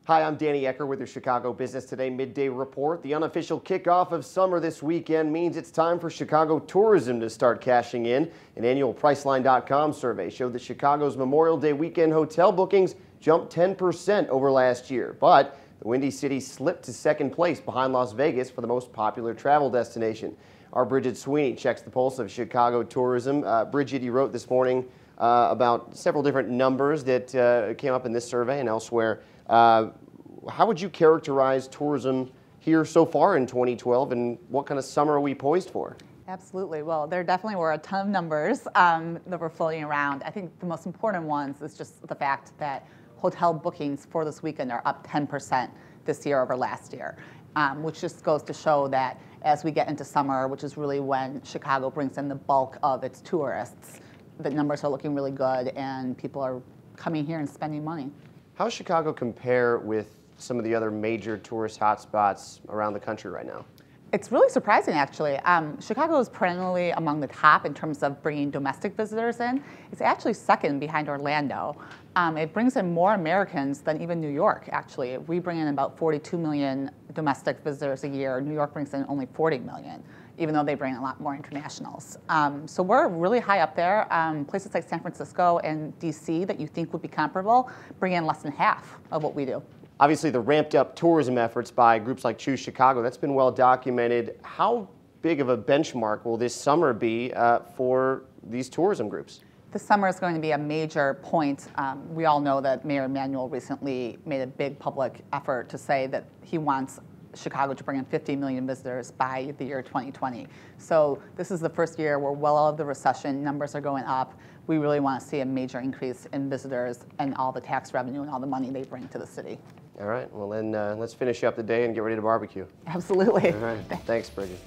Hi, I'm Danny Ecker with your Chicago Business Today Midday Report. The unofficial kickoff of summer this weekend means it's time for Chicago tourism to start cashing in. An annual Priceline.com survey showed that Chicago's Memorial Day weekend hotel bookings jumped 10% over last year. But the Windy City slipped to second place behind Las Vegas for the most popular travel destination. Our Bridget Sweeney checks the pulse of Chicago tourism. Bridget, you wrote this morning about several different numbers that came up in this survey and elsewhere. How would you characterize tourism here so far in 2012, and what kind of summer are we poised for? Absolutely. Well, there definitely were a ton of numbers that were floating around. I think the most important ones is just the fact that hotel bookings for this weekend are up 10% this year over last year, which just goes to show that as we get into summer, which is really when Chicago brings in the bulk of its tourists, the numbers are looking really good and people are coming here and spending money. How does Chicago compare with some of the other major tourist hotspots around the country right now? It's really surprising, actually. Chicago is perennially among the top in terms of bringing domestic visitors in. It's actually second behind Orlando. It brings in more Americans than even New York, actually. We bring in about 42 million domestic visitors a year. New York brings in only 40 million, even though they bring a lot more internationals. So we're really high up there. Places like San Francisco and DC that you think would be comparable bring in less than half of what we do. Obviously, the ramped up tourism efforts by groups like Choose Chicago, that's been well documented. How big of a benchmark will this summer be for these tourism groups? This summer is going to be a major point. We all know that Mayor Emanuel recently made a big public effort to say that he wants Chicago to bring in 50 million visitors by the year 2020. So this is the first year we're well out of the recession, numbers are going up. We really want to see a major increase in visitors and all the tax revenue and all the money they bring to the city. All right, well then let's finish up the day and get ready to barbecue. Absolutely. All right, thanks Bridget.